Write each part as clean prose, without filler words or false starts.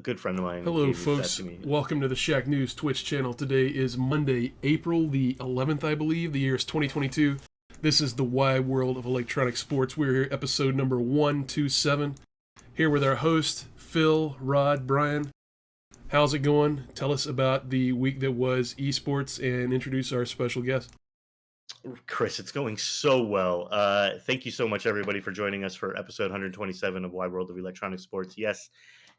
A good friend of mine Hello, gave that folks. to me. Welcome to the Shacknews Twitch channel. Today is Monday, April the 11th, I believe. The year is 2022. This is the wide world of electronic sports. We're here, episode number 127. Here with our host, Phil, Rod, Brian. How's it going? Tell us about the week that was esports and introduce our special guest. Chris, it's going so well. Thank you so much, everybody, for joining us for episode 127 of Wide World of Electronic Sports. Yes,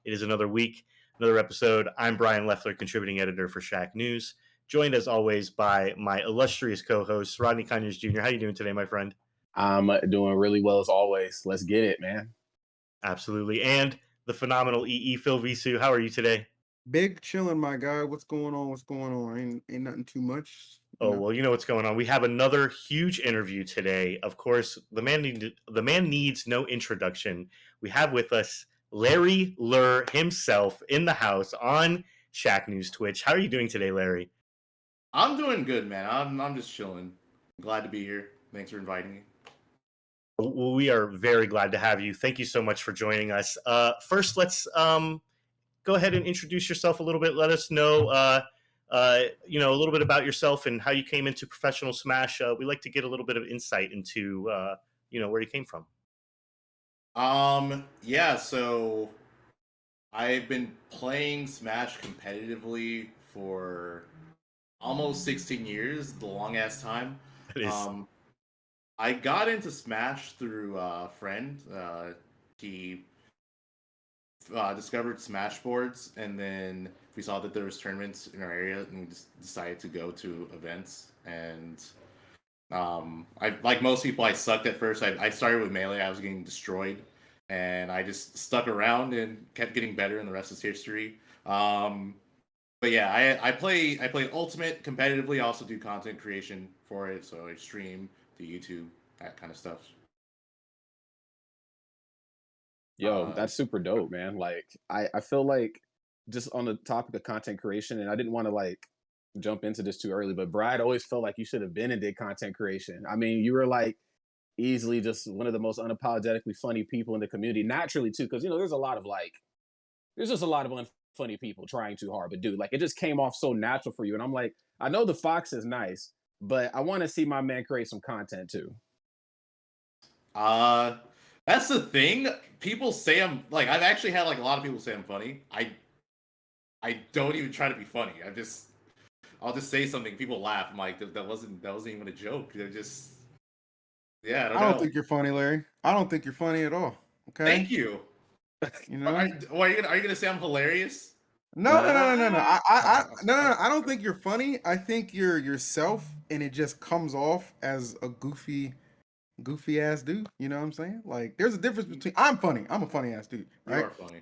it is another week, another episode. I'm Bryan Lefler, contributing editor for Shacknews, joined as always by my illustrious co-host, Rodney Conyers Jr. How you doing today, my friend? I'm doing really well as always. Let's get it, man. Absolutely. And the phenomenal Phil Visu. How are you today? Big chilling, my guy. What's going on? What's going on? Ain't nothing too much. Oh, well, you know what's going on. We have another huge interview today. Of course, the man needs no introduction. We have with us Larry Lurr himself in the house on Shacknews Twitch. How are you doing today, Larry? I'm doing good, man. I'm just chilling. Glad to be here. Thanks for inviting me. Well, we are very glad to have you. Thank you so much for joining us. First, let's go ahead and introduce yourself a little bit. Let us know, a little bit about yourself and how you came into professional Smash. We like to get a little bit of insight into, where you came from. Yeah, so I've been playing Smash competitively for almost 16 years, the long ass time. That is. I got into Smash through a friend. He discovered Smash boards, and then we saw that there was tournaments in our area, and we just decided to go to events. And I, like most people, I sucked at first. I started with Melee. I was getting destroyed, and I just stuck around and kept getting better, and the rest is history. But yeah, I play Ultimate competitively. I also do content creation for it, so I stream to YouTube, that kind of stuff. Yo, that's super dope, man. Like, I feel like just on the topic of content creation, and I didn't want to like jump into this too early, but Brad always felt like you should have been and did content creation. I mean, you were like easily just one of the most unapologetically funny people in the community, naturally too, because there's just a lot of unfunny people trying too hard, but dude, like it just came off so natural for you. And I'm like, I know the Fox is nice, but I want to see my man create some content too. That's the thing. People say I'm like, I've actually had like a lot of people say I'm funny. I don't even try to be funny. I'll just say something. People laugh. I'm like, that wasn't even a joke. They're just, yeah. I don't know. think you're funny, Larry. I don't think you're funny at all. Okay. Thank you. You know. Are you gonna say I'm hilarious? No. I don't think you're funny. I think you're yourself, and it just comes off as a goofy ass dude. You know what I'm saying? Like, there's a difference between I'm funny. I'm a funny ass dude, right? You are funny.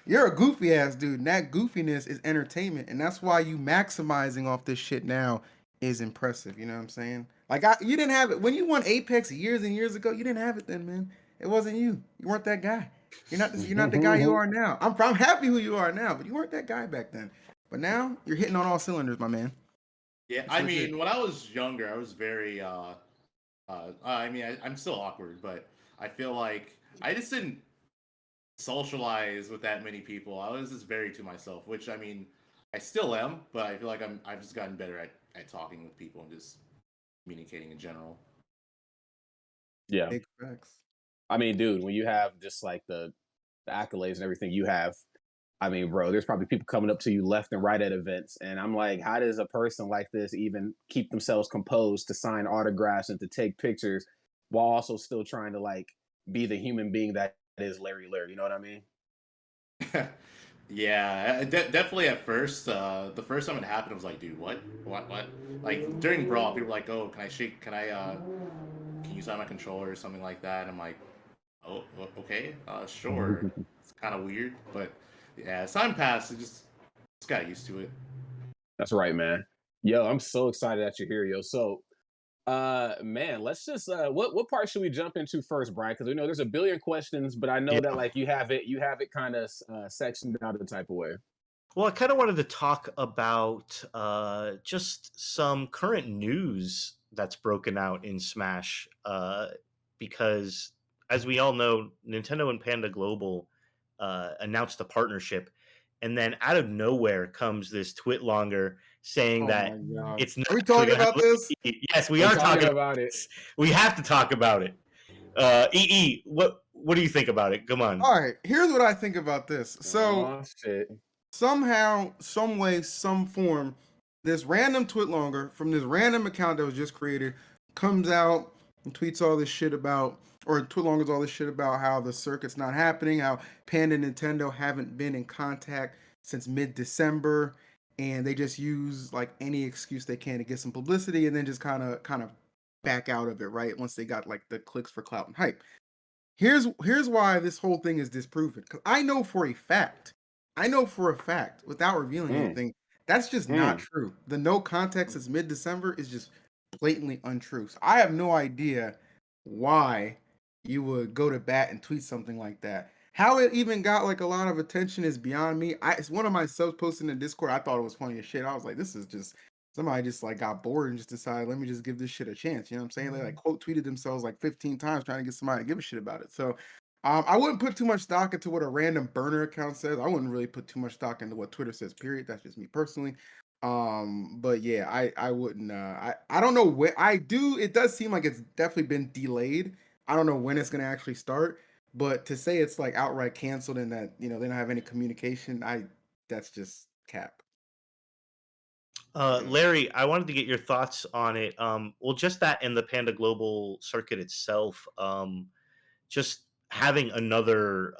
You're a goofy ass dude, and that goofiness is entertainment, and that's why you maximizing off this shit now is impressive. You know what I'm saying? Like, you didn't have it when you won Apex years and years ago. You didn't have it then, man. It wasn't you. You weren't that guy. You're not the guy you are now. I'm happy who you are now, but you weren't that guy back then. But now you're hitting on all cylinders, my man. Yeah, I mean, when I was younger, I was very I'm still awkward, but I feel like I just didn't socialize with that many people. I was just very to myself, which I mean, I still am, but I feel like I've just gotten better at talking with people and just communicating in general. Yeah. Big facts. I mean, dude, when you have just like the accolades and everything you have, I mean, bro, there's probably people coming up to you left and right at events. And I'm like, how does a person like this even keep themselves composed to sign autographs and to take pictures while also still trying to like be the human being that is Larry Lurr? You know what I mean? Yeah, definitely at first. The first time it happened, I was like, dude, what? Like during Brawl, people were like, oh, can you sign my controller or something like that? I'm like, oh, okay, sure. It's kind of weird, but yeah, as time passed, just got used to it. That's right, man. Yo, I'm so excited that you're here, yo. So, man, let's just what part should we jump into first, Brian? Because we know there's a billion questions, but I know that like you have it kind of sectioned out the type of way. Well, I kind of wanted to talk about just some current news that's broken out in Smash, because as we all know, Nintendo and Panda Global announced a partnership, and then out of nowhere comes this twitlonger saying Oh that my god. it's not Are we actually talking going to about have. this? Yes, we We're are talking talking about about it. this. We have to talk about it. What do you think about it? Come on. All right, here's what I think about this. So Oh shit. somehow, some way, some form, this random twitlonger from this random account that was just created comes out and tweets all this shit about, or twitlongers all this shit about how the circuit's not happening, how Panda and Nintendo haven't been in contact since mid-December, and they just use like any excuse they can to get some publicity, and then just kind of back out of it, right? Once they got like the clicks for clout and hype. Here's why this whole thing is disproven. Because I know for a fact, without revealing Mm, anything, that's just not mm. true. The no context is mid-December is just blatantly untrue. So I have no idea why you would go to bat and tweet something like that. How it even got like a lot of attention is beyond me. It's one of my subs posted in Discord. I thought it was funny as shit. I was like, this is just somebody just like got bored and just decided, let me just give this shit a chance. You know what I'm saying? They like quote tweeted themselves like 15 times trying to get somebody to give a shit about it. So I wouldn't put too much stock into what a random burner account says. I wouldn't really put too much stock into what Twitter says, period. That's just me personally. But yeah, I wouldn't I don't know when I do, it does seem like it's definitely been delayed. I don't know when it's gonna actually start, but to say it's like outright canceled and that, they don't have any communication, that's just cap. Larry, I wanted to get your thoughts on it. Well, just that and the Panda Global circuit itself. Just having another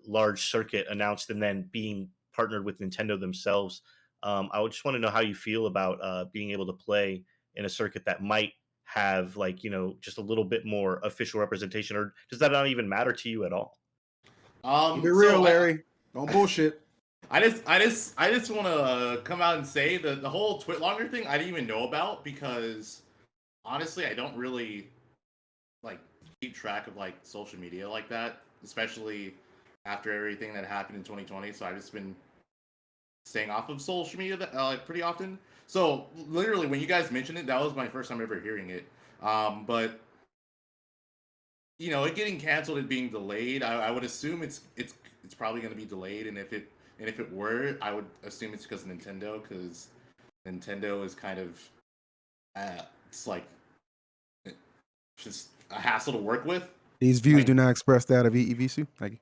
large circuit announced and then being partnered with Nintendo themselves. I would just want to know how you feel about being able to play in a circuit that might have like just a little bit more official representation, or does that not even matter to you at all? Keep it real, So Larry. Don't bullshit. I just want to come out and say the whole Twitlonger thing I didn't even know about because honestly I don't really like keep track of like social media like that, especially after everything that happened in 2020. So I've just been staying off of social media like pretty often. So literally, when you guys mentioned it, that was my first time ever hearing it. But it getting canceled and being delayed, I would assume it's probably going to be delayed. And if it were, I would assume it's because of Nintendo, because Nintendo is kind of it's like it's just a hassle to work with. These views Like, do not express that of Visu. Thank you.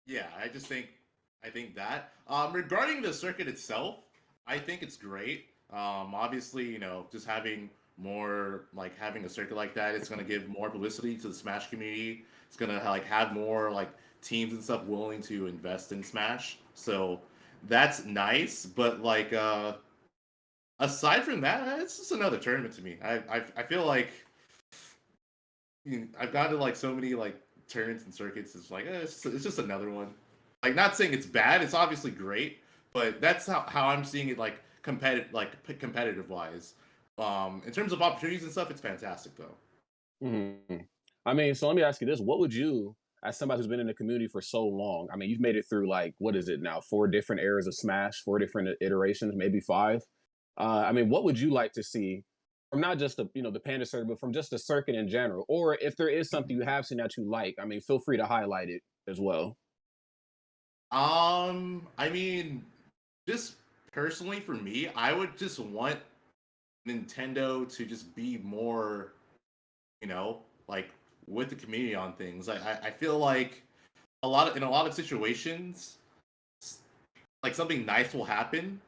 yeah, I think that. Regarding the circuit itself, I think it's great. Obviously, just having more like having a circuit like that, it's gonna give more publicity to the Smash community. It's gonna like have more like teams and stuff willing to invest in Smash. So that's nice. But like aside from that, it's just another tournament to me. I feel like I've gone to like so many like tournaments and circuits. It's like it's just another one. Like, not saying it's bad. It's obviously great, but that's how I'm seeing it. Like competitive wise. In terms of opportunities and stuff, it's fantastic though. Mhm. I mean, so let me ask you this: what would you, as somebody who's been in the community for so long, I mean, you've made it through like what is it now? 4 different eras of Smash, 4 different iterations, maybe 5. I mean, what would you like to see from not just the Panda circuit, but from just the circuit in general? Or if there is something you have seen that you like, I mean, feel free to highlight it as well. I mean, just personally for me, I would just want Nintendo to just be more, like with the community on things. I feel like in a lot of situations, like something nice will happen,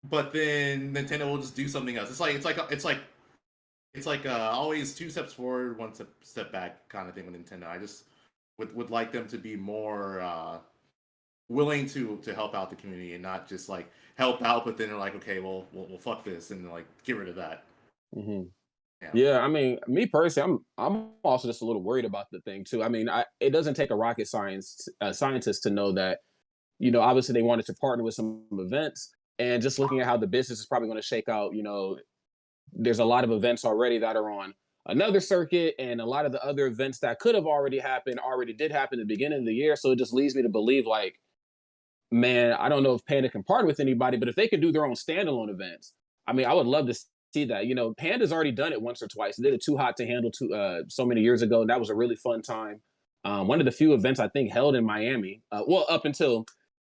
but then Nintendo will just do something else. It's like always 2 steps forward, 1 step back kind of thing with Nintendo. I just would like them to be more willing to help out the community and not just like help out, but then they're like, okay, well, we'll fuck this and like get rid of that. Hmm. Yeah. Yeah, I mean, me personally, I'm also just a little worried about the thing too. I mean, it doesn't take a rocket scientist to know that obviously they wanted to partner with some events, and just looking at how the business is probably going to shake out, there's a lot of events already that are on another circuit, and a lot of the other events that could have already happened already did happen at the beginning of the year. So it just leads me to believe, like, man, I don't know if Panda can partner with anybody, but if they could do their own standalone events, I mean, I would love to see that. Panda's already done it once or twice. They did it Too Hot to Handle so many years ago, and that was a really fun time. One of the few events I think held in Miami. Well, up until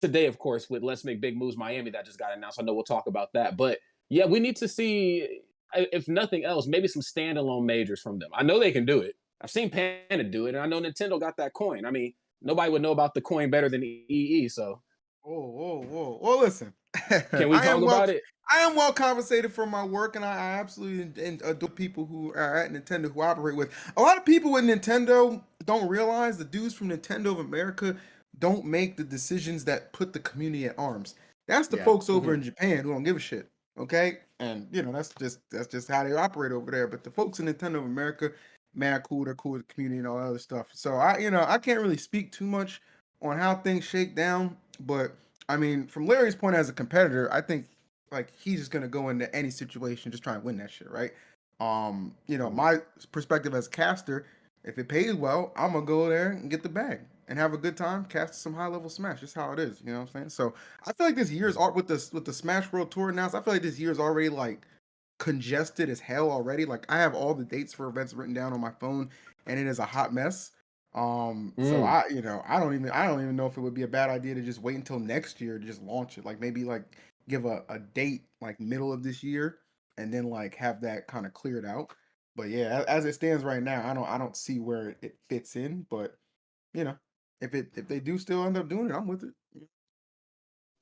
today, of course, with Let's Make Big Moves Miami that just got announced. I know we'll talk about that, but yeah, we need to see, if nothing else, maybe some standalone majors from them. I know they can do it. I've seen Panda do it, and I know Nintendo got that coin. I mean, nobody would know about the coin better than EE. So Whoa. Well, listen. can we talk about it? I am well compensated for my work, and I absolutely adore people who are at Nintendo who operate with. A lot of people with Nintendo don't realize the dudes from Nintendo of America don't make the decisions that put the community at arms. That's the folks over in Japan who don't give a shit. Okay, and that's just how they operate over there. But the folks in Nintendo of America, mad cool, they're cool with the community and all that other stuff. So I can't really speak too much on how things shake down, but I mean, from Larry's point as a competitor, I think like he's just gonna go into any situation just try and win that shit, right? My perspective as a caster, if it pays well, I'm gonna go there and get the bag and have a good time, cast some high level Smash. Just how it is, you know what I'm saying? So I feel like this year's art with the Smash World Tour announced. I feel like this year's already like congested as hell already. Like I have all the dates for events written down on my phone, and it is a hot mess. So I don't even know if it would be a bad idea to just wait until next year to just launch it. Like maybe like give a date like middle of this year and then like have that kind of cleared out. But yeah, as it stands right now, I don't see where it fits in. But you know, if they do still end up doing it, I'm with it.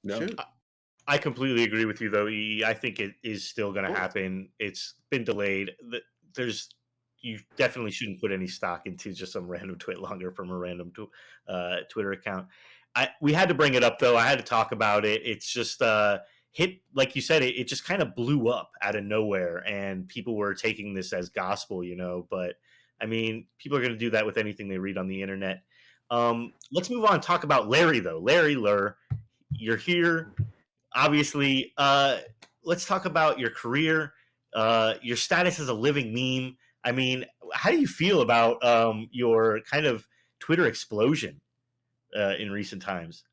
No. Should. I completely agree with you, though. I think it is still going to happen. It's been delayed. You definitely shouldn't put any stock into just some random tweet longer from a random Twitter account. We had to bring it up, though. I had to talk about it. It's just hit, like you said, it just kind of blew up out of nowhere, and people were taking this as gospel, But I mean, people are going to do that with anything they read on the internet. Let's move on and talk about Larry, though. Larry Lurr, you're here. Obviously, let's talk about your career, your status as a living meme. I mean, how do you feel about your kind of Twitter explosion in recent times?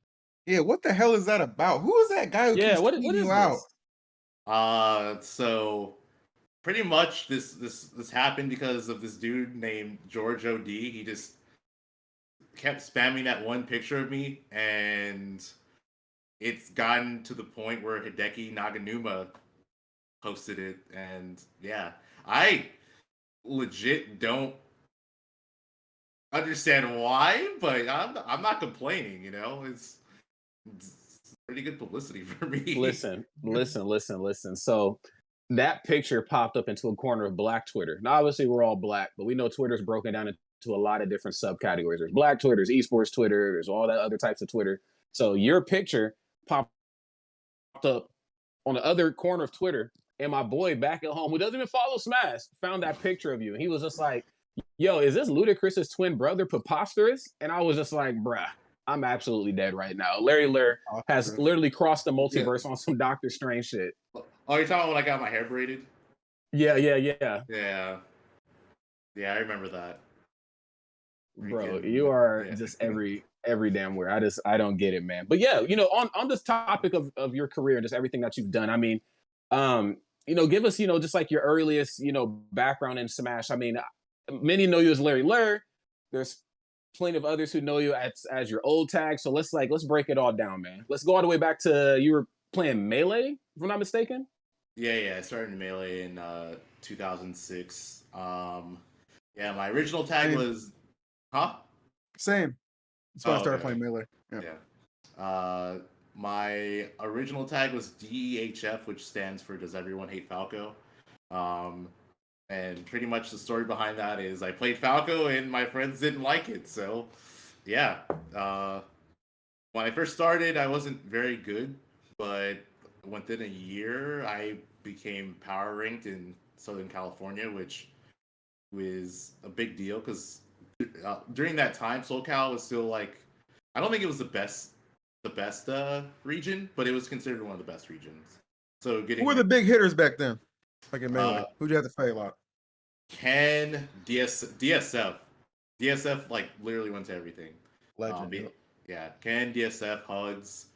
Yeah, what the hell is that about? Who is that guy who keeps What tweeting is you out? this? So pretty much this happened because of this dude named George OD. He just kept spamming that one picture of me, and it's gotten to the point where Hideki Naganuma posted it, and yeah, I legit don't understand why, but I'm not complaining. It's pretty good publicity for me. Listen. So that picture popped up into a corner of Black Twitter. Now, obviously, we're all Black, but we know Twitter's broken down into a lot of different subcategories. There's Black Twitter, there's esports Twitter, there's all that other types of Twitter. So your picture popped up on the other corner of Twitter, and my boy back at home, who doesn't even follow Smash, found that picture of you, and he was just like, "Yo, is this Ludacris's twin brother, Preposterous?" And I was just like, "Bruh, I'm absolutely dead right now." Larry Lurr has literally crossed the multiverse on some Doctor Strange shit. Oh, you're talking about when I got my hair braided? Yeah. Yeah, I remember that. Bro, you are just every damn where. I don't get it, man. But yeah, on this topic of your career and just everything that you've done, I mean, give us, just like your earliest, background in Smash. I mean, many know you as Larry Lurr. There's plenty of others who know you as your old tag. So let's break it all down, man. Let's go all the way back to you were playing Melee, if I'm not mistaken. Yeah. I started in Melee in 2006. My original tag was, huh? Same. That's when I started playing Melee. Yeah. My original tag was DEHF, which stands for Does Everyone Hate Falco? And pretty much the story behind that is I played Falco and my friends didn't like it. So, yeah. When I first started, I wasn't very good, but within a year, I became power ranked in Southern California, which was a big deal because during that time, SoCal was still like, I don't think it was the best region, but it was considered one of the best regions. So who were the big hitters back then? Like in Melee, who'd you have to fight a lot? Ken, DSF, like literally went to everything. Legend. Ken, DSF, Hugs.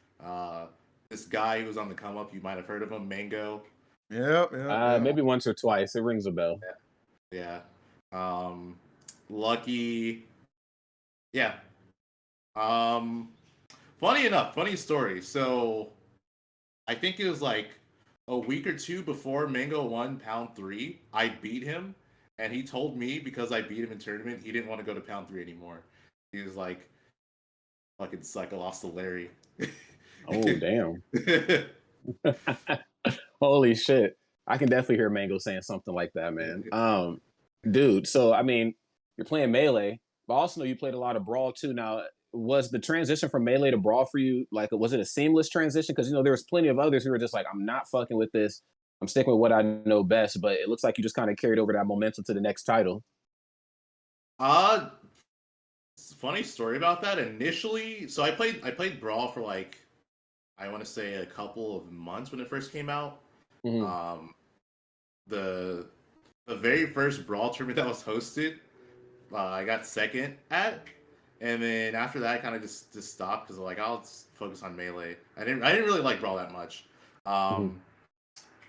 This guy who was on the come up, you might have heard of him, Mango. Yep. Maybe once or twice. It rings a bell. Yeah. Lucky. Yeah. Funny enough, funny story. So I think it was like a week or two before Mango won pound 3. I beat him, and he told me because I beat him in tournament, he didn't want to go to pound 3 anymore. He was like, "Fucking suck! I lost to Larry." Oh damn! Holy shit! I can definitely hear Mango saying something like that, man. Dude. So I mean, you're playing Melee, but I also know you played a lot of Brawl too. Now, was the transition from Melee to Brawl for you like was it a seamless transition? Because there was plenty of others who were just like, I'm not fucking with this. I'm sticking with what I know best. But it looks like you just kind of carried over that momentum to the next title. Uh, Funny story about that. Initially, so I played Brawl for like I want to say a couple of months when it first came out. Mm-hmm. The very first Brawl tournament that was hosted, I got second at, and then after that, I kind of just stopped because like I'll just focus on Melee. I didn't really like Brawl that much.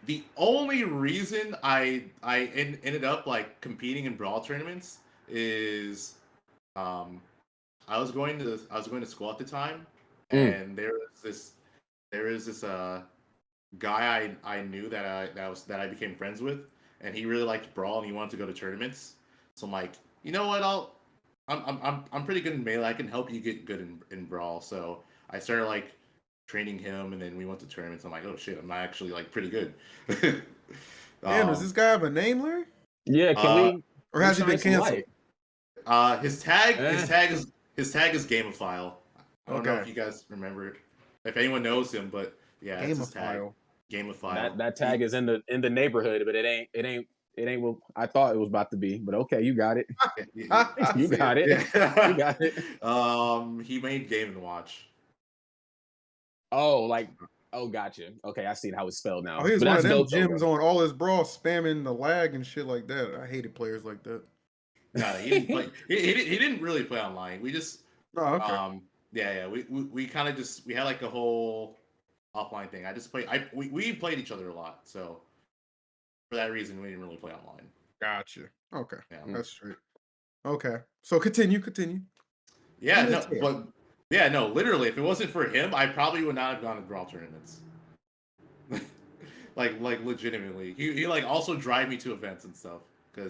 The only reason ended up like competing in Brawl tournaments is I was going to school at the time, and there was this guy I knew that I became friends with, and he really liked Brawl and he wanted to go to tournaments. So I'm like, you know what? I'm pretty good in Melee. I can help you get good in Brawl. So I started like training him, and then we went to tournaments. I'm like, oh shit, I'm actually like pretty good. Man, does this guy have a name, Larry? Yeah, or has he been canceled? His tag is Gameophile. I don't know if you guys remember it. If anyone knows him, but yeah, it's his tag. Gameophile. That tag is in the neighborhood, but it ain't what I thought it was about to be. But okay, you got it. You got it. Yeah. You got it. He made Game & Watch. Oh, gotcha. Okay, I see how it's spelled now. Oh, he was one of them gyms on all his Brawl spamming the lag and shit like that. I hated players like that. No, he didn't play. He didn't really play online. We just okay. Yeah. We kind of just we had like a whole offline thing. We played each other a lot, so for that reason we didn't really play online. Gotcha. Okay. Yeah. That's straight. Okay. So continue. Yeah, no, literally, if it wasn't for him, I probably would not have gone to Brawl tournaments. like legitimately. He like also drive me to events and stuff.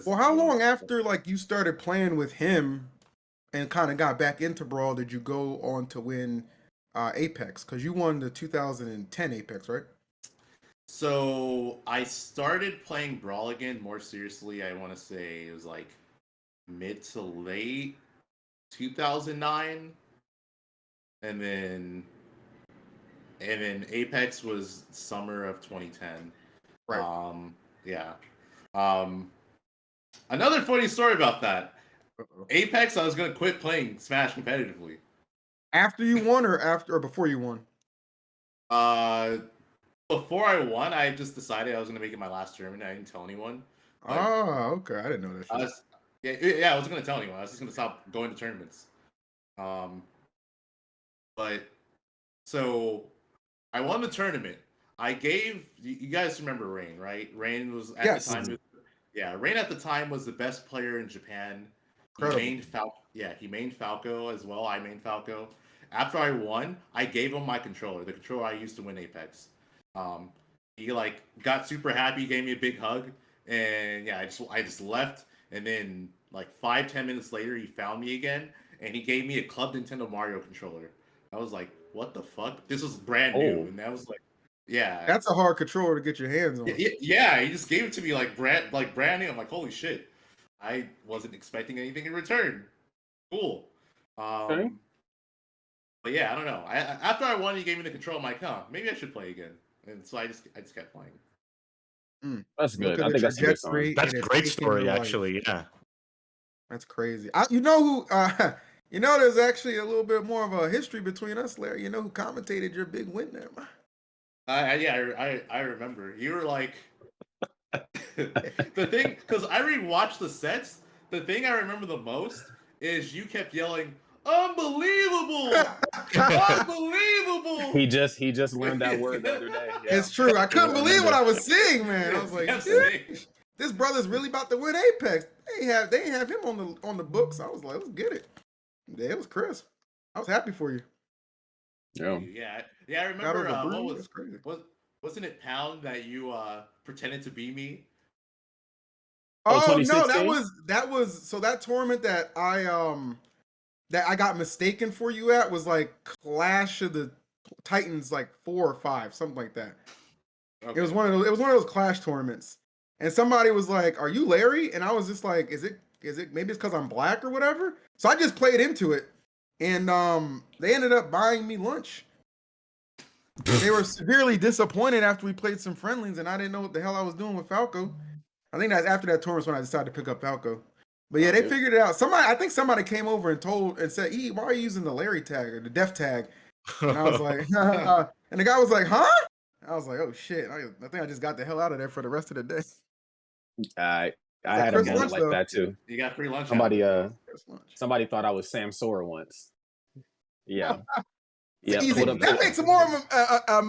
Well, how long after like you started playing with him and kind of got back into Brawl did you go on to win Apex? Because you won the 2010 Apex, right? So I started playing Brawl again more seriously. I want to say it was like mid to late 2009, and then Apex was summer of 2010. Right. Yeah. Another funny story about that. Apex, I was gonna quit playing Smash competitively. After you won, or before you won? Before I won, I just decided I was gonna make it my last tournament. I didn't tell anyone. Okay. I didn't know that shit. I wasn't gonna tell anyone. I was just gonna stop going to tournaments. But so I won the tournament. I gave you guys remember Rain, right? Rain was at the time. Yeah, Rain at the time was the best player in Japan. He mained Falco as well. I mained Falco. After I won, I gave him my controller, the controller I used to win Apex. He like got super happy, gave me a big hug, and yeah, I just left. And then like 5-10 minutes later, he found me again, and he gave me a Club Nintendo Mario controller. I was like, what the fuck? This was brand new, and that was like, yeah, that's a hard controller to get your hands on. Yeah, he just gave it to me like brand new. I'm like, holy shit! I wasn't expecting anything in return. Cool. Okay. But yeah, I don't know. After I won, he gave me the control. I'm like, huh, maybe I should play again. And so I just kept playing. That's good. I think that's a good story. That's a great story, actually. Yeah. That's crazy. You know who? You know, there's actually a little bit more of a history between us, Larry. You know who commentated your big win there, man? I remember. You were like the thing because I rewatched the sets. The thing I remember the most is you kept yelling, Unbelievable! Unbelievable! He just learned that word the other day. Yeah. It's true. I couldn't Yeah, believe what I was seeing, man. I was like, Yes, shit, this brother's really about to win Apex. They ain't have him on the books. I was like, let's get it. Yeah, it was crisp. I was happy for you. Yeah. Yeah. I Got remember. over What Brew. was That's crazy. wasn't it Pound that you pretended to be me? Oh no, 2016? that was so that tournament that I got mistaken for you at was like Clash of the Titans, like 4 or 5, something like that. Okay. It was one of those Clash tournaments, and somebody was like, "Are you Larry?" And I was just like, "Is it maybe it's because I'm black or whatever?" So I just played into it, and they ended up buying me lunch. They were severely disappointed after we played some friendlies, and I didn't know what the hell I was doing with Falco. I think that's after that tournament when I decided to pick up Falco. But yeah, they Okay. figured it out. I think somebody came over and said, "E, why are you using the Larry tag or the Def tag?" And I was like, and the guy was like, "Huh?" I was like, "Oh shit! I think I just got the hell out of there for the rest of the day." I that had a Chris moment lunch, like though. that too. You got free lunch. Somebody Chris lunch. somebody thought I was Sam Sora once. Yeah. It's Yeah. easy. Pulled up That to, makes it more of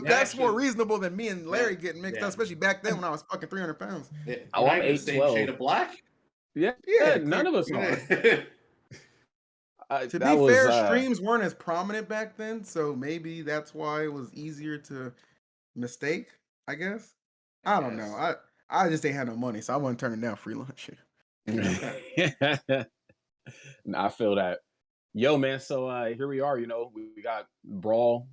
that's more Actually, reasonable than me and Larry getting mixed yeah. up, especially back then when I was fucking 300 pounds. We're Oh, not I'm even the same 8'12". shade of black. Yeah, Yeah, none of us are. To That be was fair, streams weren't as prominent back then, so maybe that's why it was easier to mistake, I guess. I don't know. Yes. I just ain't had no money, so I wasn't turning down free lunch. I feel that. Yo, man, so here we are, we got Brawl,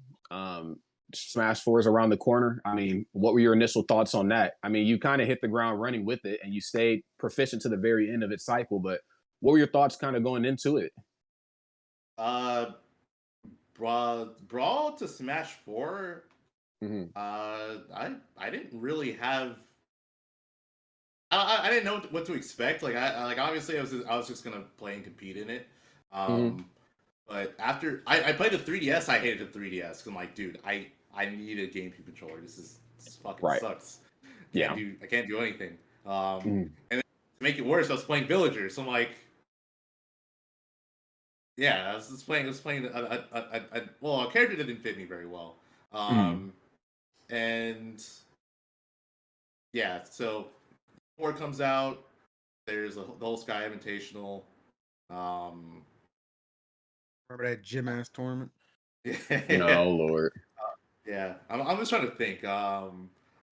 Smash 4 is around the corner. I mean, what were your initial thoughts on that? I mean, you kind of hit the ground running with it and you stayed proficient to the very end of its cycle, but what were your thoughts kind of going into it? Brawl to Smash 4. Mm-hmm. I didn't really have. I didn't know what to expect. Like obviously I was just gonna play and compete in it. But after I played the 3DS, I hated the 3DS because I'm like, dude, I need a GameCube controller. This fucking sucks. I can't do anything. And then to make it worse, I was playing Villagers. So I'm like, yeah, I was playing a character that didn't fit me very well. And yeah, so 4 comes out. There's the whole Sky Invitational. Remember that gym ass tournament? No, Lord. Yeah, I'm just trying to think. I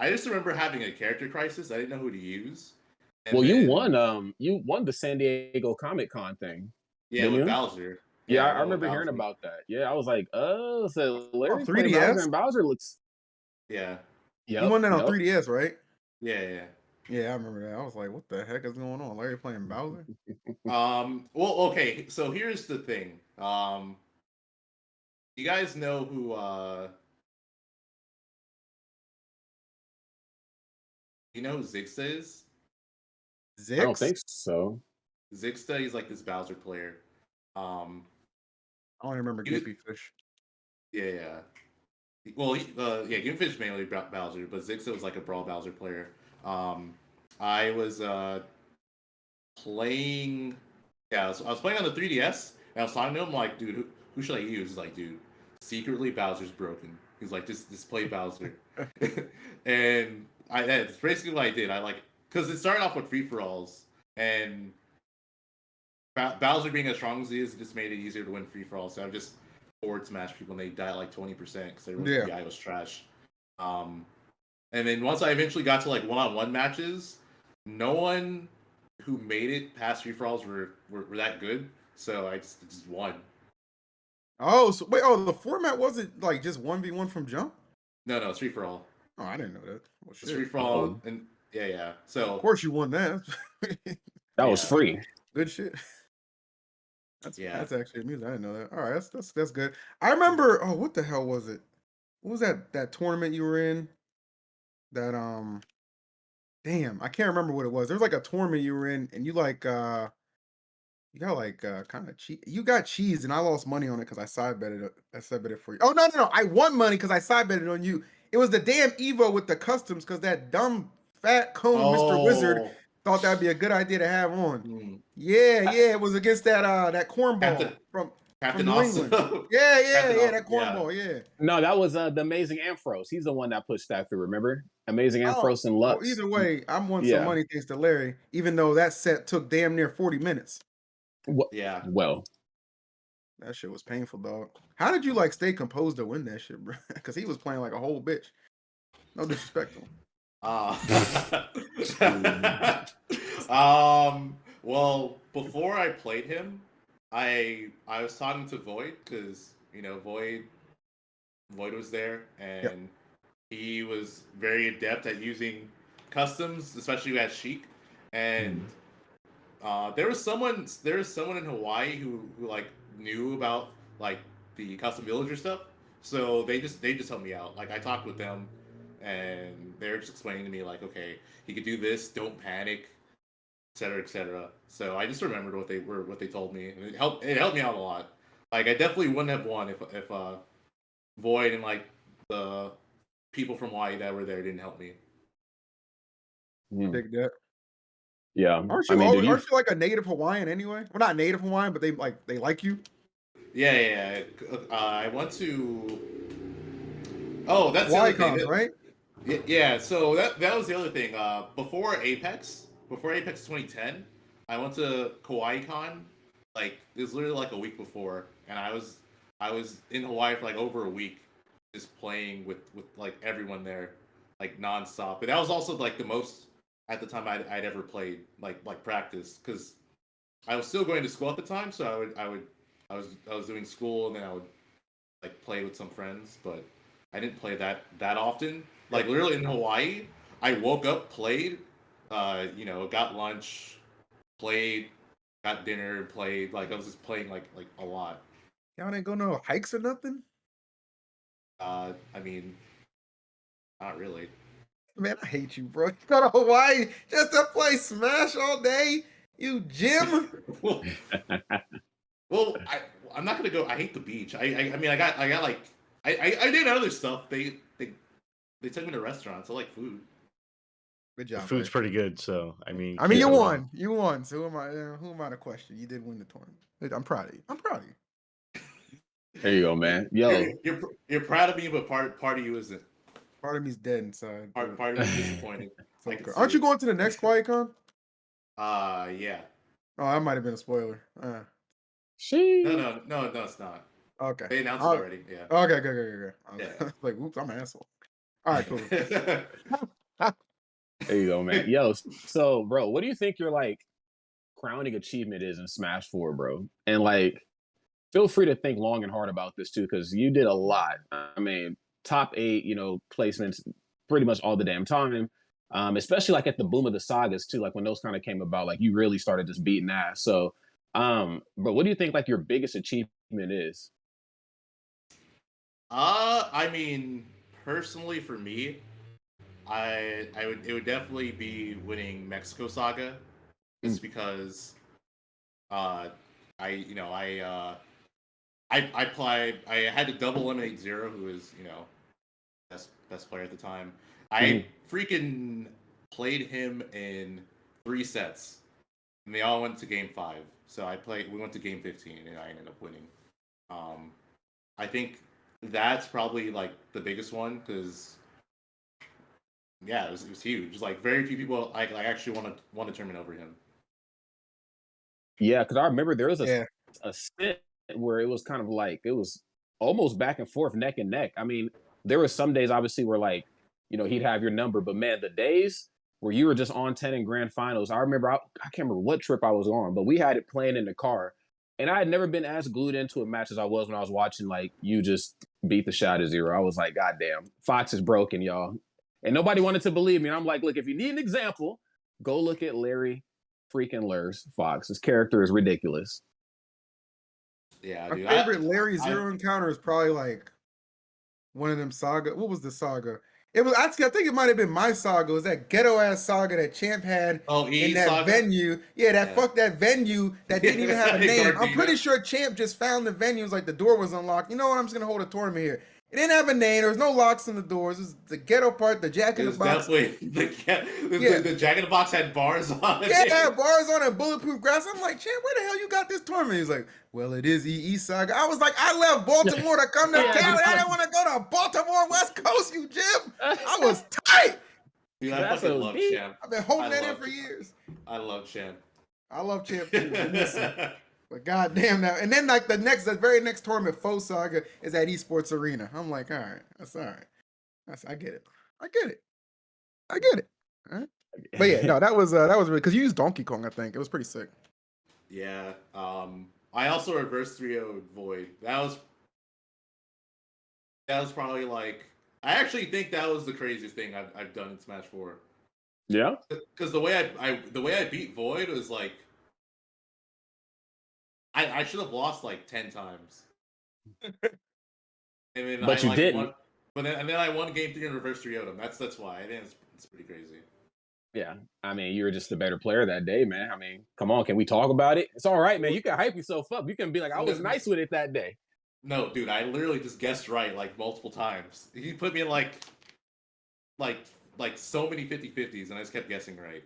just remember having a character crisis. I didn't know who to use. Well, you won the San Diego Comic Con thing. Yeah, with Bowser. Yeah, I remember hearing about that. Yeah, I was like, oh, so Larry's 3DS? playing Bowser and Bowser looks. Yeah. Yep, You won that on 3DS, right? Yeah. Yeah, I remember that. I was like, what the heck is going on? Larry playing Bowser? Well, okay, so here's the thing. You guys know who you know who Zigsta is? Zix? I don't think so. Zigsta, he's like this Bowser player. I only remember Gimpy Fish. Yeah. Well, Gimpy Fish mainly Bowser, but Zigsta was like a Brawl Bowser player. I was playing. Yeah, I was playing on the 3DS, and I was talking to him like, dude, who should I use? He's like, dude, secretly Bowser's broken. He's like, just play Bowser. And that's basically what I did. I because it started off with free for alls, and Bowser being as strong as he is, it just made it easier to win free for all. So I just forward smash people, and they die at like 20% because the DI was trash. And then once I eventually got to like one-on-one matches, no one who made it past free for alls were that good. So I just won. Oh, so wait, the format wasn't like just 1v1 from jump? No, it's free for all. Oh, I didn't know that. Well, it's free for all, and yeah. So of course you won that. That was free. Good shit. That's actually amusing. I didn't know that. All right, that's good. I remember. Oh, what the hell was it? What was that tournament you were in? That damn, I can't remember what it was. There was like a tournament you were in, and you got kind of cheat. You got cheese, and I lost money on it because I side betted it for you. Oh no! I won money because I side betted on you. It was the damn Evo with the customs because that dumb fat cone Mr. Wizard thought that'd be a good idea to have on. Yeah, it was against that cornball from Captain New Awesome. England. Yeah, Captain Awesome, that cornball, yeah. No, that was the Amazing Amphros. He's the one that pushed that through. Remember, Amazing Oh, Amphros and well, Lux. either way, I'm won some Yeah. money thanks to Larry, even though that set took damn near 40 minutes. Yeah. Well, That shit was painful, dog. How did you like stay composed to win that shit, bro? Because he was playing like a whole bitch. No disrespect to him. Well, before I played him, I was talking to Void because Void was there and he was very adept at using customs, especially at Sheik. And there was someone in Hawaii who like knew about like the custom villager stuff. So they just helped me out. Like I talked with them and they're just explaining to me like, okay, he could do this, don't panic, etc., etc. So I just remembered what they told me, and it helped me out a lot. Like I definitely wouldn't have won if Void and like the people from Hawaii that were there didn't help me. Dig that. Yeah, Aren't you like a native Hawaiian anyway? Well, not native Hawaiian, but they like you. Yeah. I went to. Oh, that's Hawaii the other thing, right? Yeah. So that was the other thing. Before Apex 2010, I went to KawaiiCon. Like it was literally like a week before, and I was in Hawaii for like over a week, just playing with like everyone there, like nonstop. But that was also like the most at the time I'd ever played like practice, because I was still going to school at the time, so I was doing school and then I would like play with some friends, but I didn't play that often. Like literally in Hawaii, I woke up, played, got lunch, played, got dinner, played. Like I was just playing like a lot. Y'all didn't go no hikes or nothing? I mean, not really. Man, I hate you, bro. You go to Hawaii just to play Smash all day? You Jim? Well, I'm not gonna go. I hate the beach. I mean, I got like I did other stuff. They took me to restaurants. I like food. Good job. The food's pretty good, so I mean. You won. You won. So who am I to question? You did win the tournament. I'm proud of you. There you go, man. Yo, you're proud of me, but part of you isn't. Part of me's dead inside. Part of me is disappointed. Okay. Aren't you going to the next QuietCon? Yeah. Oh, that might have been a spoiler. No, it's not. Okay. They announced it already. Yeah. Okay, good. Yeah. Like, whoops, I'm an asshole. All right, cool. there you go, man. Yo, so bro, what do you think your like crowning achievement is in Smash 4, bro? And like, feel free to think long and hard about this too, because you did a lot. I mean, top 8, placements pretty much all the damn time. Especially like at the boom of the sagas too, like when those kind of came about, like you really started just beating ass. So, but what do you think like your biggest achievement is? I mean, personally for me, it would definitely be winning Mexico Saga, just because I had to double eliminate Zero, who was best player at the time. I freaking played him in 3 sets, and they all went to game 5. So we went to game 15, and I ended up winning. I think that's probably like the biggest one, because it was huge. Just like very few people like actually won a tournament over him. Yeah, because I remember there was a stint where it was kind of like it was almost back and forth, neck and neck. I mean, there were some days obviously where like he'd have your number, but man, the days where you were just on 10 in grand finals, I remember I can't remember what trip I was on, but we had it playing in the car. And I had never been as glued into a match as I was when I was watching, like, you just beat the shot of Zero. I was like, God damn, Fox is broken, y'all. And nobody wanted to believe me. And I'm like, look, if you need an example, go look at Larry freaking Lurr's Fox. His character is ridiculous. Yeah, My dude. favorite Larry Zero encounter is probably like one of them saga. What was the saga? It was actually, I think it might have been my saga. It was that ghetto ass saga that Champ had in that saga? venue. Yeah, fuck that venue that didn't even have a name. I'm pretty sure Champ just found the venue. It was like the door was unlocked. You know what? I'm just gonna hold a tournament here. It didn't have a name. There was no locks on the doors. It was the ghetto part, the Jack It in the was Box. definitely the Jack in the Box had bars on it. Yeah, it had bars on it, bulletproof glass. I'm like, champ, where the hell you got this tournament? He's like, well, it is EE Saga. I was like, I left Baltimore to come to Yeah, Cali. just- I didn't want to go to Baltimore West Coast, you Jim. I was tight. Dude, I That's fucking OD. love Champ. I've been holding I that in love for years. I love Champ. I love Champ too. We miss him. But goddamn now. And then like the very next tournament, Faux Saga, is at Esports Arena. I'm like, all right, that's all right. I get it. I get it. I get it. All right. But yeah, no, that was really because you used Donkey Kong, I think. It was pretty sick. Yeah. I also reverse 3-0 Void. That was probably like I actually think that was the craziest thing I've done in Smash 4. Yeah. Because the way I beat Void was like I should have lost like 10 times. And then But you didn't. Won, and then I won game 3 in reverse 3-0'd him. That's why. I think it's pretty crazy. Yeah. I mean, you were just the better player that day, man. I mean, come on, can we talk about it? It's all right, man. You can hype yourself up. You can be like, I was nice with it that day. No, dude, I literally just guessed right like multiple times. He put me in like so many 50-50s, and I just kept guessing right.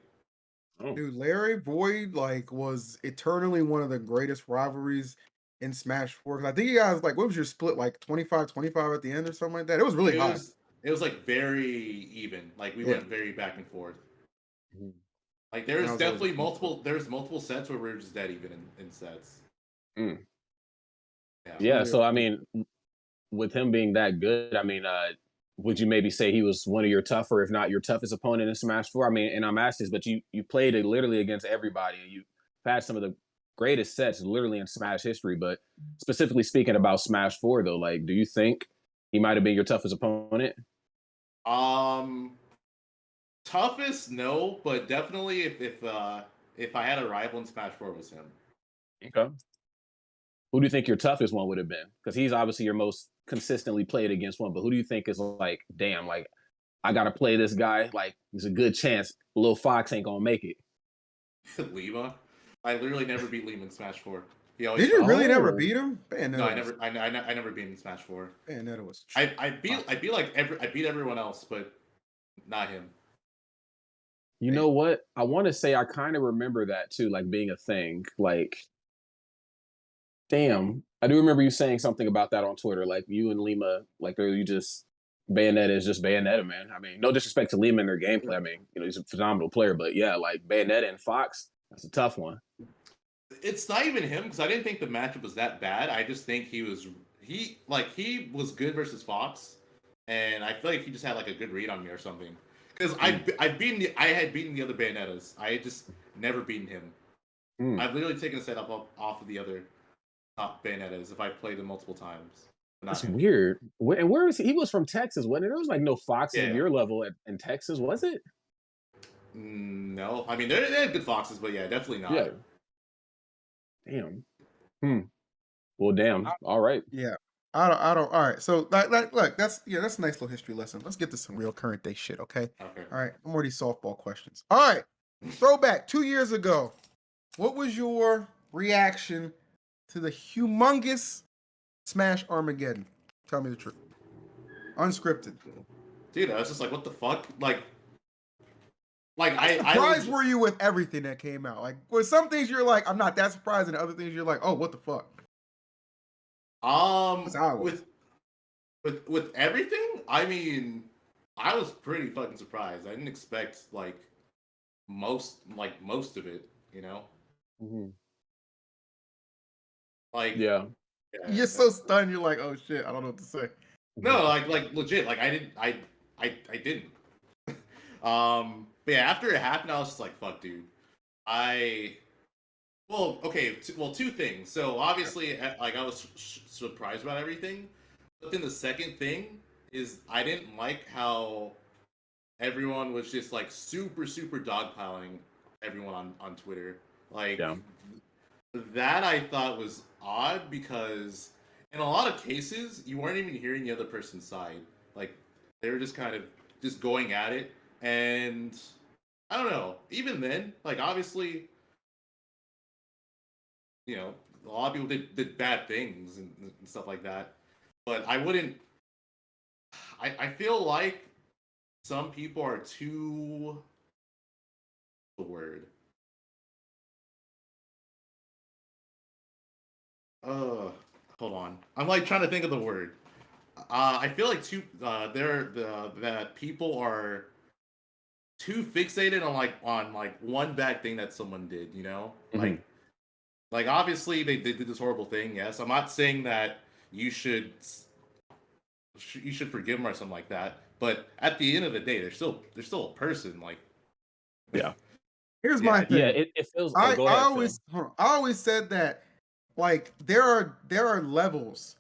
Oh. Dude, Larry Void like was eternally one of the greatest rivalries in Smash 4. 'Cause I think you guys like what was your split like 25-25 at the end or something like that? It was really high. It was like very even. Like we went very back and forth. Mhm. Like there's definitely multiple sets where we were just dead even in sets. Mm. Yeah, so I mean, with him being that good, I mean, would you maybe say he was one of your tougher, if not your toughest opponent in Smash 4? I mean, and I'm asking this, but you played it literally against everybody, and you had some of the greatest sets literally in Smash history. But specifically speaking about Smash 4, though, like, do you think he might have been your toughest opponent? Toughest, no, but definitely if I had a rival in Smash 4, it was him. Okay. Who do you think your toughest one would have been? Because he's obviously your most consistently played against one. But who do you think is like, damn, like I gotta play this guy? Like, there's a good chance Lil Fox ain't gonna make it. Lima. I literally never beat Lima in Smash 4. He Did always you really Oh. never beat him? No, I never beat him in Smash 4. Bayonetta was. I beat everyone else, but not him. You know what? I want to say I kind of remember that too, like being a thing. Like, damn, I do remember you saying something about that on Twitter. Like you and Lima, like you just Bayonetta is just Bayonetta, man. I mean, no disrespect to Lima and their gameplay. I mean, you know, he's a phenomenal player, but yeah, like Bayonetta and Fox, that's a tough one. It's not even him because I didn't think the matchup was that bad. I just think he was good versus Fox, and I feel like he just had like a good read on me or something. Because I had beaten the other Bayonettas. I had just never beaten him. I've literally taken a set up off of the other top Bayonettas if I've played them multiple times. That's weird. And where was he? He was from Texas, wasn't it? There was like no Foxes of your level in Texas, was it? No, I mean they had good Foxes, but yeah, definitely not. Yeah. Damn. Well, damn. All right. Yeah. I don't. All right. So, look, that's a nice little history lesson. Let's get to some real current day shit, okay? Okay. All right. No more of these softball questions. All right. Throwback 2 years ago. What was your reaction to the humongous Smash Armageddon? Tell me the truth. Unscripted. Dude, I was just like, what the fuck? Like How surprised were you with everything that came out? Like, with some things you're like, I'm not that surprised, and other things you're like, oh, what the fuck? With everything, I mean, I was pretty fucking surprised. I didn't expect like most of it, you know. Mm-hmm. Like yeah, you're so stunned. You're like, oh shit, I don't know what to say. No, like legit. Like I didn't. But yeah, after it happened, I was just like, fuck, dude. Two things. So obviously, like I was surprised about everything. But then the second thing is I didn't like how everyone was just like super dogpiling everyone on Twitter. Like that I thought was odd because in a lot of cases you weren't even hearing the other person's side. Like they were just kind of just going at it, and I don't know. Even then, like obviously, you know, a lot of people did bad things and stuff like that. But I wouldn't I feel like some people are too the word. Hold on. I'm like trying to think of the word. I feel like that people are too fixated on one bad thing that someone did. You know, like obviously they did this horrible thing. Yes, I'm not saying that you should forgive them or something like that. But at the end of the day, they're still a person. Like, Yeah. Here's my thing. Yeah, it feels. Oh, I go ahead, always Phil. I always said that like there are levels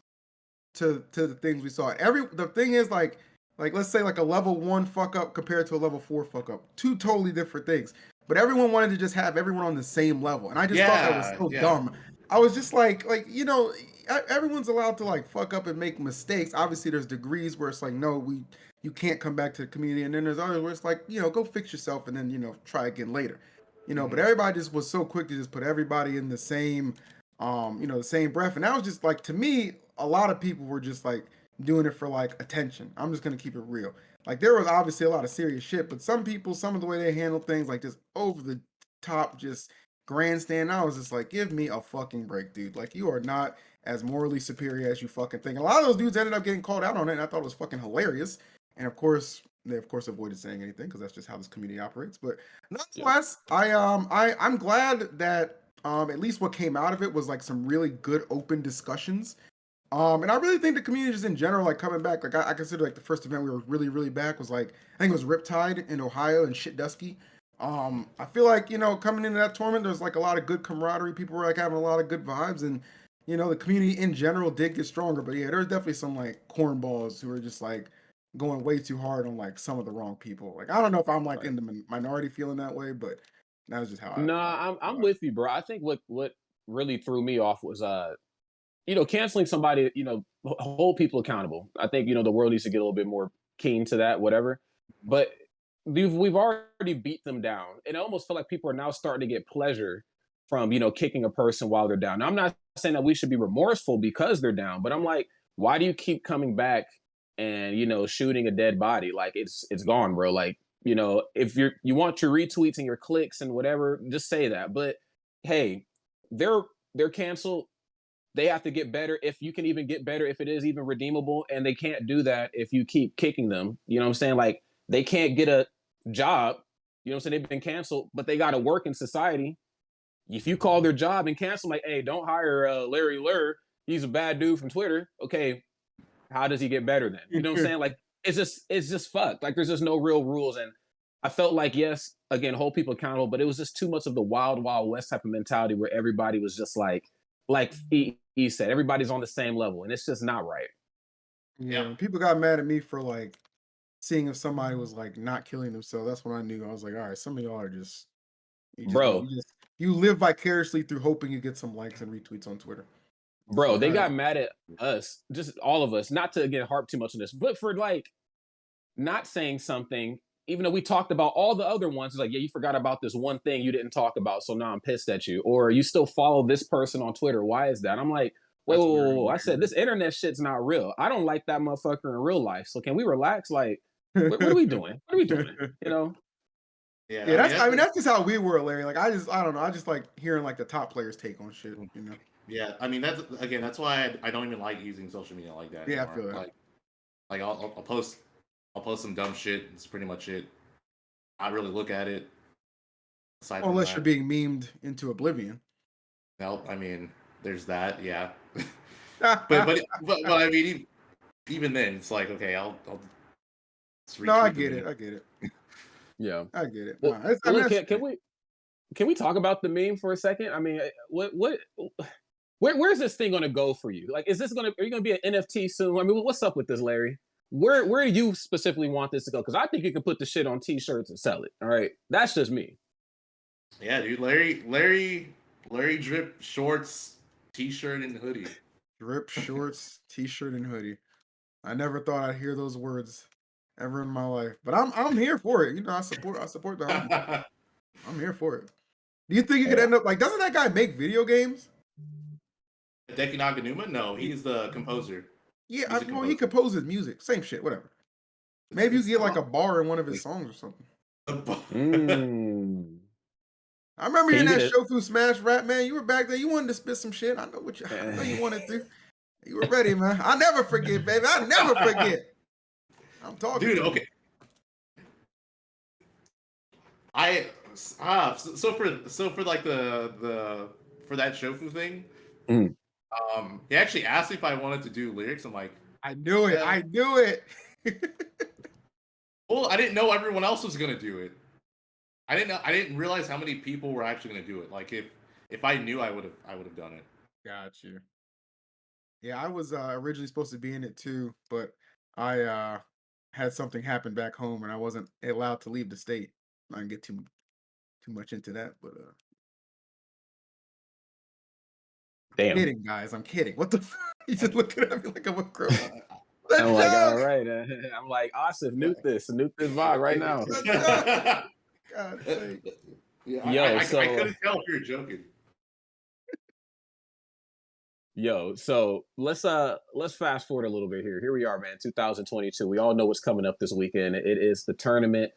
to the things we saw. The thing is like let's say like a level 1 fuck up compared to a level 4 fuck up. Two totally different things. But everyone wanted to just have everyone on the same level. And I just thought that was so dumb. I was just like everyone's allowed to like fuck up and make mistakes. Obviously there's degrees where it's like no, you can't come back to the community, and then there's others where it's like, go fix yourself and then, try again later. But everybody just was so quick to just put everybody in the same the same breath. And that was just like, to me, a lot of people were just like doing it for like attention. I'm just gonna keep it real. Like there was obviously a lot of serious shit, but some people, some of the way they handle things, like just over the top, just grandstand. I was just like, give me a fucking break, dude. Like you are not as morally superior as you fucking think. A lot of those dudes ended up getting called out on it, and I thought it was fucking hilarious. And of course, they avoided saying anything because that's just how this community operates. But nonetheless, I'm glad that at least what came out of it was like some really good open discussions. And I really think the community just in general, like coming back, like I consider like the first event we were really, really back was like, I think it was Riptide in Ohio and Shit Dusky. I feel like, coming into that tournament, there's like a lot of good camaraderie. People were like having a lot of good vibes, and, the community in general did get stronger. But yeah, there's definitely some like cornballs who are just like going way too hard on like some of the wrong people. Like, I don't know if I'm like in the minority feeling that way, but that was just how I'm with you, bro. I think what really threw me off was canceling somebody, hold people accountable. I think, the world needs to get a little bit more keen to that, whatever. But we've already beat them down. And I almost feel like people are now starting to get pleasure from, kicking a person while they're down. Now, I'm not saying that we should be remorseful because they're down, but I'm like, why do you keep coming back and, shooting a dead body? Like it's gone, bro. Like, if you want your retweets and your clicks and whatever, just say that. But hey, they're canceled. They have to get better, if you can even get better, if it is even redeemable. And they can't do that if you keep kicking them. You know what I'm saying? Like they can't get a job. You know what I'm saying? They've been canceled, but they got to work in society. If you call their job and cancel, like, hey, don't hire Larry Lurr. He's a bad dude from Twitter. Okay, how does he get better then? You know what I'm saying? Like it's just fucked. Like there's just no real rules. And I felt like, yes, again, hold people accountable, but it was just too much of the wild, wild west type of mentality where everybody was just like he said, everybody's on the same level, and it's just not right. Yeah, people got mad at me for like seeing if somebody was like not killing themselves. That's when I knew. I was like, all right, some of y'all are just, bro. You live vicariously through hoping you get some likes and retweets on Twitter. Bro, they got mad at us, just all of us, not to again harp too much on this, but for like not saying something, even though we talked about all the other ones. It's like, yeah, you forgot about this one thing you didn't talk about, so now I'm pissed at you. Or you still follow this person on Twitter. Why is that? I'm like, whoa. I said, this internet shit's not real. I don't like that motherfucker in real life. So can we relax? Like, what are we doing? What are we doing? Yeah, that's just how we were, Larry. Like, I don't know. I just like hearing like the top players' take on shit, Yeah, I mean that's why I don't even like using social media like that. Yeah, anymore. I feel that. Like I'll post some dumb shit. It's pretty much it. I really look at it. Unless you're being memed into oblivion. No, I mean, there's that. Yeah, but I mean, even then, it's like, okay, I'll no, I get it. Yeah, I get it. Well, can we talk about the meme for a second? I mean, where's this thing gonna go for you? Like, are you gonna be an NFT soon? I mean, what's up with this, Larry? Where do you specifically want this to go? Because I think you can put the shit on T-shirts and sell it. All right, that's just me. Yeah, dude, Larry drip shorts, T-shirt, and hoodie. Drip shorts, T-shirt, and hoodie. I never thought I'd hear those words ever in my life, but I'm here for it. I support the homie. I'm here for it. Do you think you could end up like? Doesn't that guy make video games? Deki Naganuma? No, he's the composer. Yeah, he composes music. Same shit. Whatever. Maybe you it's get like a not bar in one of his songs or something. Mm. I remember Can you in you that get Shofu Smash rap, man. You were back there. You wanted to spit some shit. I know you wanted to. You were ready, man. I never forget, baby. I never forget. I'm talking dude. to you. Okay, I so for like the for that shofu thing, Mm. he actually asked me if I wanted to do lyrics. I'm like, I knew it. yeah. I knew it. Well, I didn't know everyone else was gonna do it. I didn't realize how many people were actually gonna do it. Like if I knew, I would have done it. Got you. Yeah, I was originally supposed to be in it too, but I had something happen back home and I wasn't allowed to leave the state. I didn't get too much into that, but damn. kidding, guys. I'm kidding. What the fuck? You just looking at me like I'm a crook. Uh, The I'm like, all joke! right. I'm like, Asif, nuke this vibe right now. The joke! God sake. yeah, Yo, I so couldn't tell if you were joking. so let's fast forward a little bit here. Here we are, man. 2022. We all know what's coming up this weekend. It is the tournament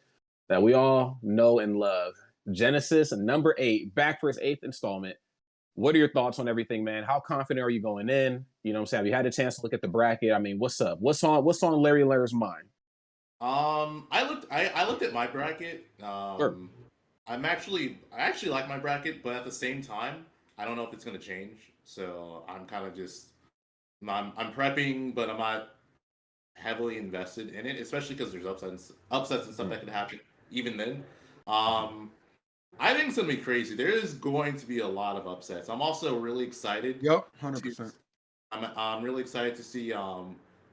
that we all know and love. Genesis number 8, back for its 8th installment. What are your thoughts on everything, man? How confident are you going in? You know what I'm saying? Have you had a chance to look at the bracket? I mean, what's up? What's on Larry Lurr's mind? I looked at my bracket. Sure. I actually like my bracket, but at the same time, I don't know if it's gonna change. So I'm kind of just I'm prepping, but I'm not heavily invested in it, especially because there's upsets and stuff that could happen even then. Um, I think it's gonna be crazy. There is going to be a lot of upsets. I'm also really excited. Yep, To, 100%. I'm really excited to see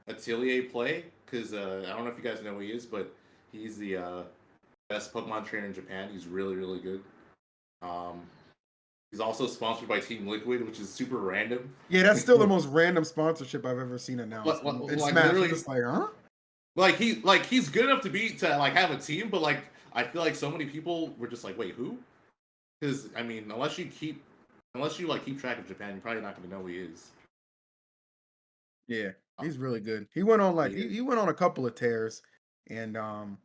Atelier play because I don't know if you guys know who he is, but he's the best Pokemon trainer in Japan. He's really really good. Um, he's also sponsored by Team Liquid, which is super random. Yeah, that's still the most random sponsorship I've ever seen announced. Like, In like Smash, literally, I'm just like, huh? he's good enough to like have a team, but like I feel like so many people were just like, wait, who? Because I mean, unless you like keep track of Japan, you're probably not going to know who he is. Yeah, he's really good. He went on like Yeah. he went on a couple of tears, and now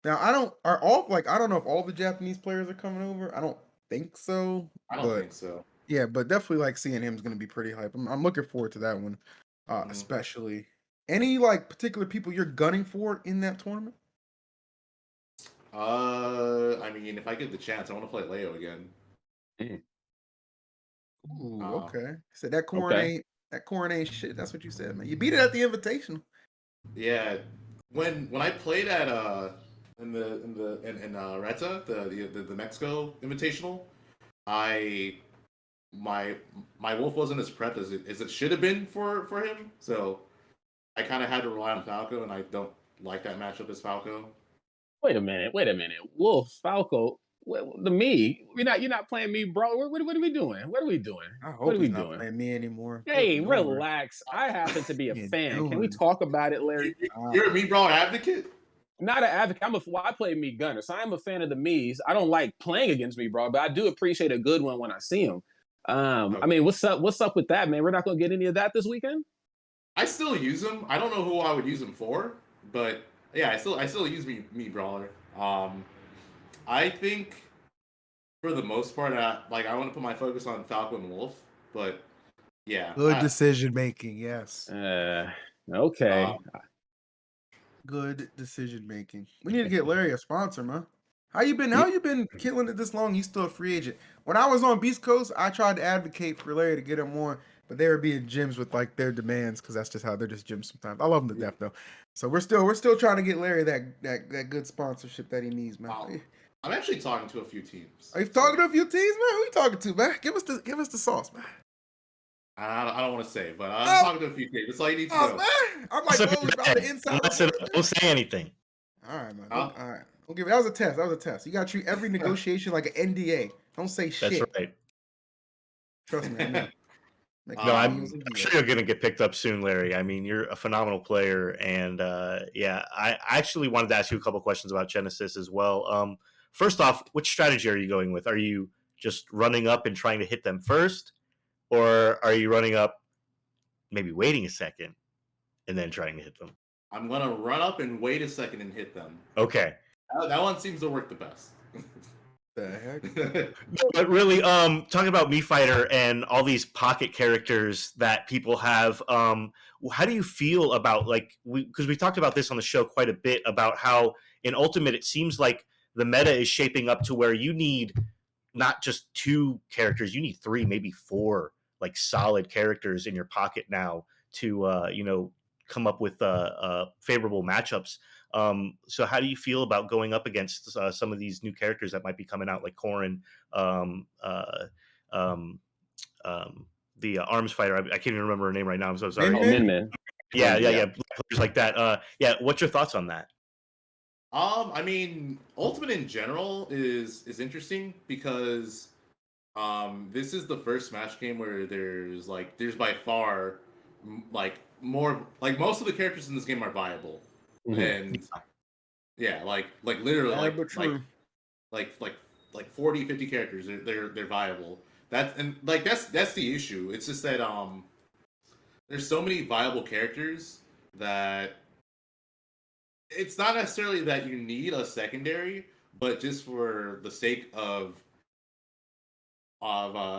I don't know if all the Japanese players are coming over. I don't think so, I don't but think so. yeah, but definitely like seeing him is going to be pretty hype. I'm looking forward to that one, Mhm. especially. Any like particular people you're gunning for in that tournament? I mean, if I get the chance, I want to play Leo again. Mm. Ooh, Uh, okay. So that Okay. corn ain't shit. That's what you said, man. You beat it at the invitation. yeah, when I played at in Reta the Mexico Invitational, I my wolf wasn't as prepped as it should have been for him. So I kind of had to rely on Falco, and I don't like that matchup as Falco. Wait a minute. Wolf, Falco, you're not playing me, bro. What are we doing? What are we doing? I What hope are we he's not doing? playing me anymore. Hey, Good lord. relax. I happen to be a You fan. Can we doing? talk about it, Larry? You're a me brawl advocate. Not an advocate. I play me gunner, so I'm a fan of the me's. I don't like playing against me, bro, but I do appreciate a good one when I see him. I Okay. mean, what's up? What's up with that, man? We're not gonna get any of that this weekend. I still use them. I don't know who I would use them for, but yeah, I still use me brawler. I think for the most part, I want to put my focus on Falcon and Wolf, but yeah, Good decision making. Yes. Okay. um, Good decision making. We need to get Larry a sponsor, man. How you been killing it this long? You still a free agent. When I was on Beast Coast, I tried to advocate for Larry to get him more, but they were being gyms with like their demands because that's just how they're just gyms sometimes. I love them to death though. So we're still trying to get Larry that good sponsorship that he needs, man. I'm actually talking to a few teams. Are you talking to a few teams, man? Who you talking to, man? Give us the sauce, man. I don't want to say, but I'm talking to a few teams. That's all you need to Sauce, know. man. I'm like always about the inside. Don't say anything. All right, man. All right. Don't give it. That was a test. That was a test. You gotta treat every negotiation like an NDA. Don't say shit. That's right. Trust me, I know. No, I'm sure you're going to get picked up soon, Larry. I mean, you're a phenomenal player, and yeah, I actually wanted to ask you a couple questions about Genesis as well. First off, which strategy are you going with? Are you just running up and trying to hit them first, or are you running up, maybe waiting a second, and then trying to hit them? I'm gonna run up and wait a second and hit them. Okay. That one seems to work the best. The heck? But really, talking about Mii Fighter and all these pocket characters that people have, how do you feel about, like, because we talked about this on the show quite a bit about how in Ultimate it seems like the meta is shaping up to where you need not just 2 characters, you need 3, maybe 4, like, solid characters in your pocket now to come up with favorable matchups. So how do you feel about going up against some of these new characters that might be coming out, like Corrin, um, uh, um, the arms fighter? I can't even remember her name right now. I'm so sorry. Min Oh, Min? Min. Yeah. Players like that. Yeah. What's your thoughts on that? I mean, Ultimate in general is interesting because this is the first Smash game where there's by far like more, like most of the characters in this game are viable, Mhm. and yeah, like literally Yeah, but true. like 40, 50 characters, they're viable. That's the issue. It's just that there's so many viable characters that it's not necessarily that you need a secondary, but just for the sake of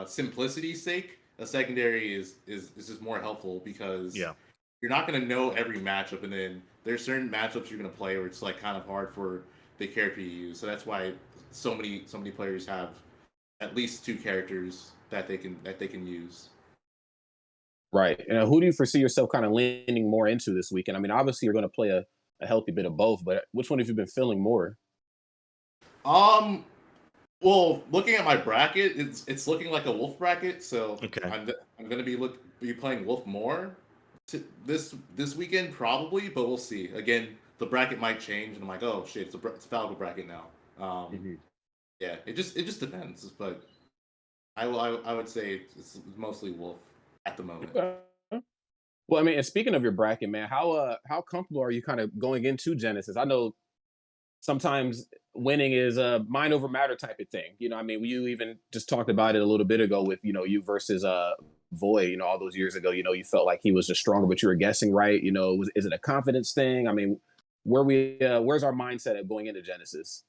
simplicity's sake, a secondary is just more helpful because Yeah. you're not going to know every matchup, and then there's certain matchups you're going to play where it's like kind of hard for the character you use. So that's why so many players have at least 2 characters that they can use. Right. And who do you foresee yourself kind of leaning more into this weekend? I mean, obviously you're going to play a healthy bit of both, but which one have you been feeling more? Well, looking at my bracket, it's looking like a Wolf bracket, so Okay. I'm gonna be playing Wolf more this weekend probably, but we'll see. Again, the bracket might change, and I'm like, oh shit, it's a fallible bracket now. Yeah, it just depends, but I would say it's mostly Wolf at the moment. Well, I mean, and speaking of your bracket, man, how comfortable are you kind of going into Genesis? I know sometimes winning is a mind over matter type of thing. You know, I mean, you even just talked about it a little bit ago with, you versus Void, all those years ago, you felt like he was just stronger, but you were guessing right. Is it a confidence thing? I mean, where's our mindset at going into Genesis?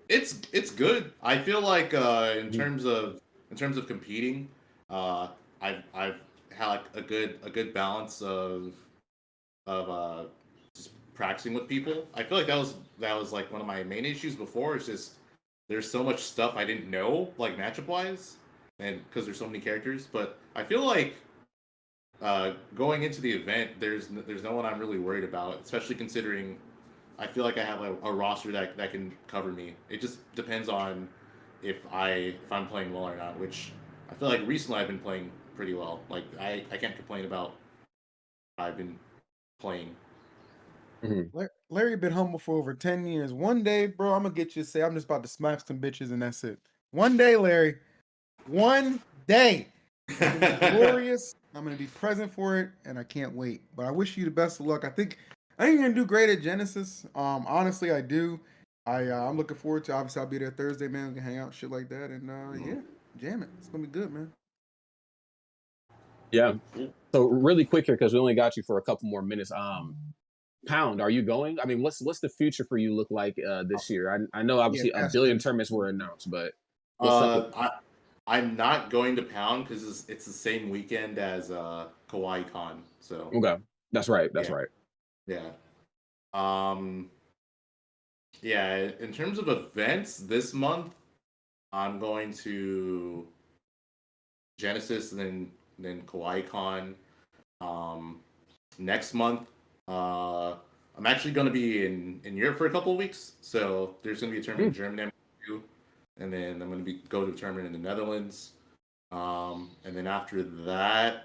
It's good. I feel like in terms of competing, I've had like a good balance of just practicing with people. I feel like that was like one of my main issues before. It's just there's so much stuff I didn't know, like matchup wise, and because there's so many characters. But I feel like going into the event, there's no one I'm really worried about, especially considering I feel like I have a roster that can cover me. It just depends on if I'm playing well or not, which I feel like recently I've been playing pretty well. Like I can't complain about I've been playing. Larry been humble for over 10 years. One day, bro, I'm gonna get you to say I'm just about to smack some bitches and that's it. One day, Larry. One day. It's gonna be glorious. I'm gonna be present for it, and I can't wait. But I wish you the best of luck. I think you're gonna do great at Genesis. Honestly, I do. I'm looking forward to. Obviously, I'll be there Thursday, man. We can hang out, shit like that, and yeah, jam it. It's gonna be good, man. Yeah. So really quick here, because we only got you for a couple more minutes. Pound, are you going? I mean, what's the future for you look like this year? I know obviously a billion tournaments were announced, but I'm not going to Pound because it's the same weekend as Kawaii Con. So okay, that's right. Yeah. Yeah. In terms of events this month, I'm going to Genesis and then Kawaii Con. Next month, I'm actually going to be in Europe for a couple of weeks. So there's going to be a tournament in Germany, and then I'm going to go to a tournament in the Netherlands. And then after that,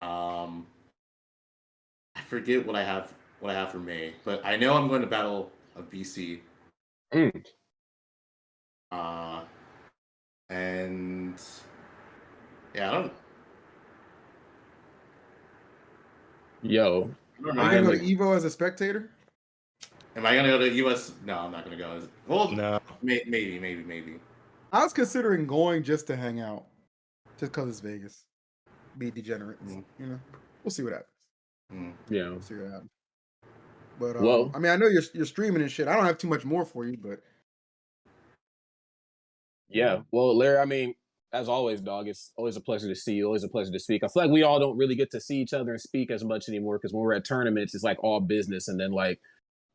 I forget what I have for May, but I know I'm going to battle a BC. And yeah, I don't. Yo, Are you gonna go to Evo as a spectator? Am I gonna go to US? No, I'm not gonna go. Well, No. Maybe. I was considering going just to hang out, just because it's Vegas. Be degenerate, we'll see what happens. Yeah. We'll figure it out. But Well, I mean, I know you're streaming and shit. I don't have too much more for you, but yeah. Well, Larry, I mean, as always, dog, it's always a pleasure to see you. Always a pleasure to speak. I feel like we all don't really get to see each other and speak as much anymore because when we're at tournaments, it's like all business, and then like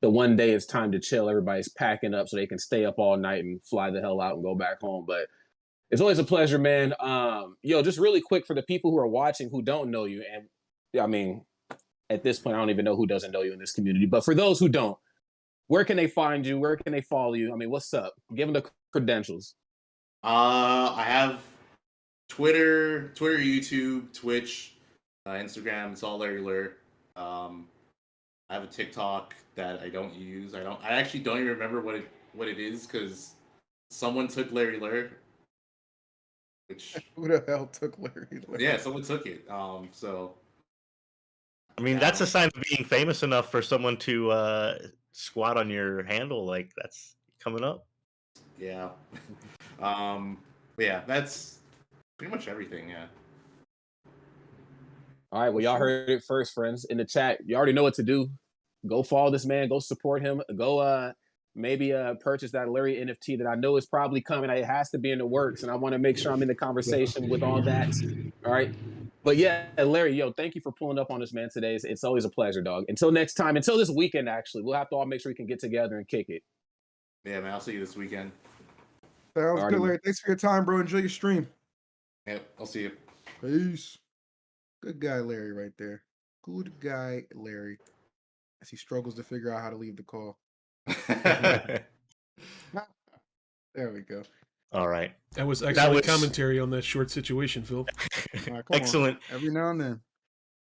the one day it's time to chill. Everybody's packing up so they can stay up all night and fly the hell out and go back home. But it's always a pleasure, man. Yo, just really quick for the people who are watching who don't know you, and I mean, at this point, I don't even know who doesn't know you in this community. But for those who don't, where can they find you? Where can they follow you? I mean, what's up? Give them the credentials. I have Twitter, YouTube, Twitch, Instagram. It's all Larry Lurr. I have a TikTok that I don't use. I actually don't even remember what it is because someone took Larry Lurr. Which who the hell took Larry Lurr? Yeah, someone took it. So I mean, that's a sign of being famous enough for someone to squat on your handle. Like that's coming up. Yeah. Yeah, that's pretty much everything. Yeah. All right. Well, y'all heard it first, friends. In the chat, you already know what to do. Go follow this man. Go support him. Go maybe purchase that Larry NFT that I know is probably coming. It has to be in the works, and I want to make sure I'm in the conversation with all that. All right. But yeah, Larry, yo, thank you for pulling up on us, man, today. It's always a pleasure, dog. Until next time, until this weekend, actually, we'll have to all make sure we can get together and kick it. Yeah, man. I'll see you this weekend. Sounds good, Larry. Thanks for your time, bro. Enjoy your stream. Yep, I'll see you. Peace. Good guy, Larry, right there. Good guy, Larry. As he struggles to figure out how to leave the call. There we go. All right. That was excellent commentary on that short situation, Phil. Right, Excellent. Every now and then.